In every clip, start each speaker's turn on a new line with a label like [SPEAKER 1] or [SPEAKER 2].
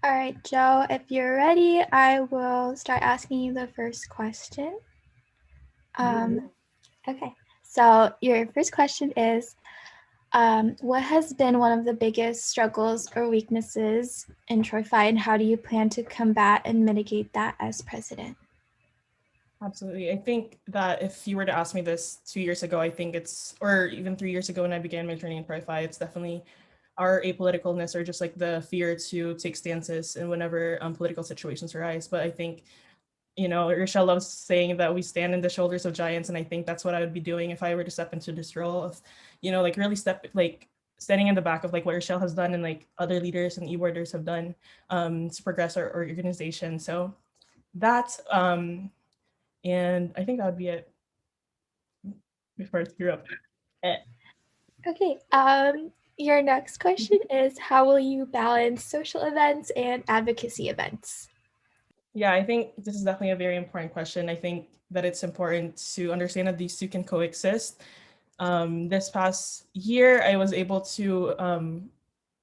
[SPEAKER 1] All right, Joe, if you're ready, I will start asking you the first question. Okay, so your first question is, what has been one of the biggest struggles or weaknesses in Troy Phi, and how do you plan to combat and mitigate that as president?
[SPEAKER 2] Absolutely. I think that if you were to ask me this 2 years ago, I think or even 3 years ago when I began my journey in Pro-Fi, it's definitely our apoliticalness or just like the fear to take stances in whenever political situations arise. But I think, Rochelle loves saying that we stand in the shoulders of giants. And I think that's what I would be doing if I were to step into this role of, like really standing in the back of like what Rochelle has done and like other leaders and e-boarders have done to progress our organization. So that's, and I think that would be it before I screw up.
[SPEAKER 1] Okay, your next question is, how will you balance social events and advocacy events?
[SPEAKER 2] Yeah, I think this is definitely a very important question. I think that it's important to understand that these two can coexist. This past year, I was able to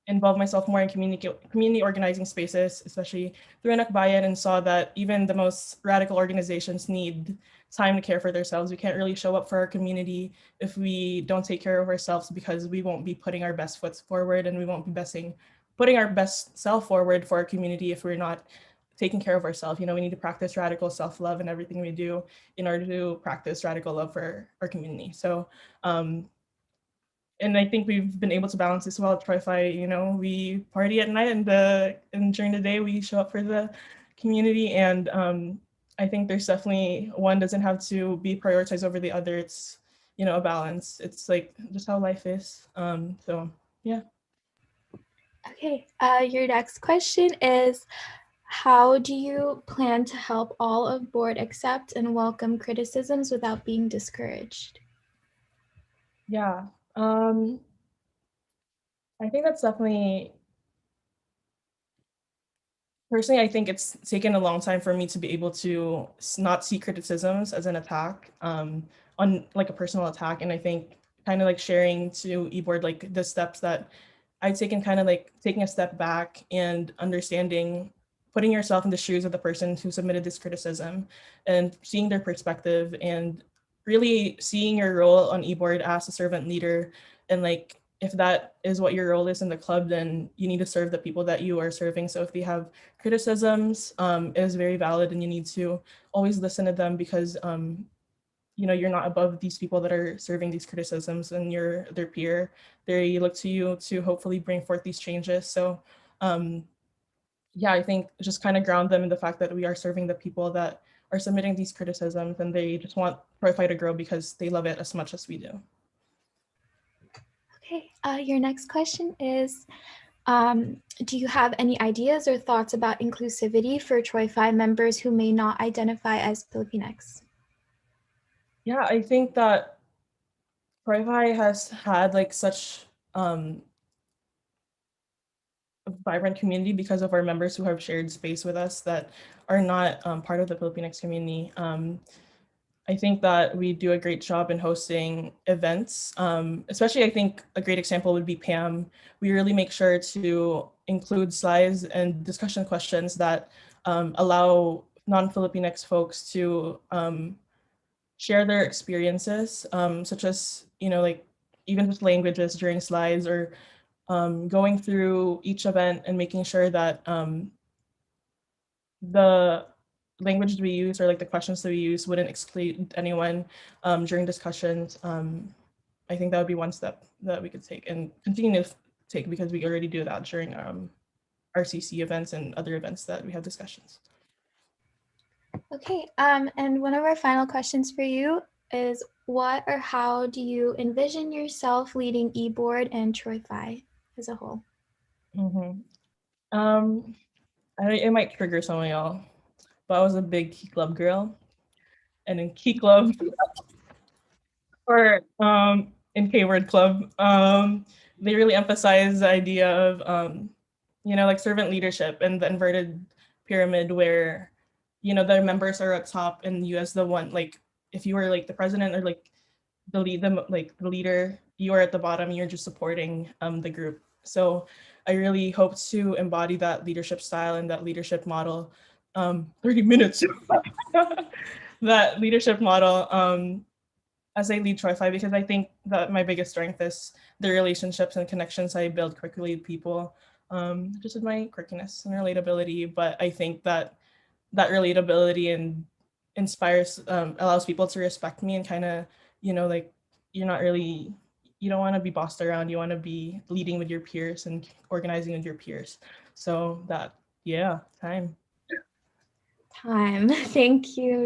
[SPEAKER 2] involve myself more in community organizing spaces, especially through Bayan, and saw that even the most radical organizations need time to care for themselves. We can't really show up for our community if we don't take care of ourselves, because we won't be putting our best foot forward, and we won't be putting our best self forward for our community if we're not taking care of ourselves. We need to practice radical self-love in everything we do in order to practice radical love for our community. So and I think we've been able to balance this well at Troy-Fi. We party at night, and during the day we show up for the community. And I think there's definitely one doesn't have to be prioritized over the other. It's a balance. It's like just how life is. So yeah.
[SPEAKER 1] Okay, your next question is, how do you plan to help all of board accept and welcome criticisms without being discouraged?
[SPEAKER 2] Yeah. I think that's definitely, personally, I think it's taken a long time for me to be able to not see criticisms as an attack, on like a personal attack. And I think kind of like sharing to eBoard like the steps that I've taken, kind of like taking a step back and understanding, putting yourself in the shoes of the person who submitted this criticism and seeing their perspective, and really seeing your role on eBoard as a servant leader. And like, if that is what your role is in the club, then you need to serve the people that you are serving. So if they have criticisms, it is very valid, and you need to always listen to them, because you're not above these people that are serving these criticisms, and you're their peer. They look to you to hopefully bring forth these changes. So um, yeah, I think just kind of ground them in the fact that we are serving the people that are submitting these criticisms, and they just want Pro-Fi to grow because they love it as much as we do.
[SPEAKER 1] Okay, your next question is, do you have any ideas or thoughts about inclusivity for Troy Phi members who may not identify as Filipinx?
[SPEAKER 2] Yeah, I think that Pro-Fi has had like such a vibrant community because of our members who have shared space with us that are not part of the Filipinx community. I think that we do a great job in hosting events, especially I think a great example would be Pam. We really make sure to include slides and discussion questions that allow non-Filipinx folks to share their experiences, such as, like even with languages during slides, or going through each event and making sure that the language we use, or like the questions that we use, wouldn't exclude anyone during discussions. I think that would be one step that we could take and continue to take, because we already do that during RCC events and other events that we have discussions.
[SPEAKER 1] Okay, and one of our final questions for you is, what or how do you envision yourself leading eBoard and Troy Phi as a whole?
[SPEAKER 2] Mm-hmm. Um, it might trigger some of y'all, but I was a big Key Club girl, and in Key Club, or in K-Word Club, they really emphasize the idea of like servant leadership and the inverted pyramid, where the members are at top, and you as the one, like if you were like the president, or like the leader, you are at the bottom, you're just supporting the group. So I really hope to embody that leadership style and that leadership model. 30 minutes. That leadership model as I lead Troy 5, because I think that my biggest strength is the relationships and connections I build quickly with people, just with my quirkiness and relatability. But I think that that relatability and inspires, allows people to respect me and kind of, like, you're not really, you don't want to be bossed around. You want to be leading with your peers and organizing with your peers. So that, yeah, time.
[SPEAKER 1] Time. Thank you,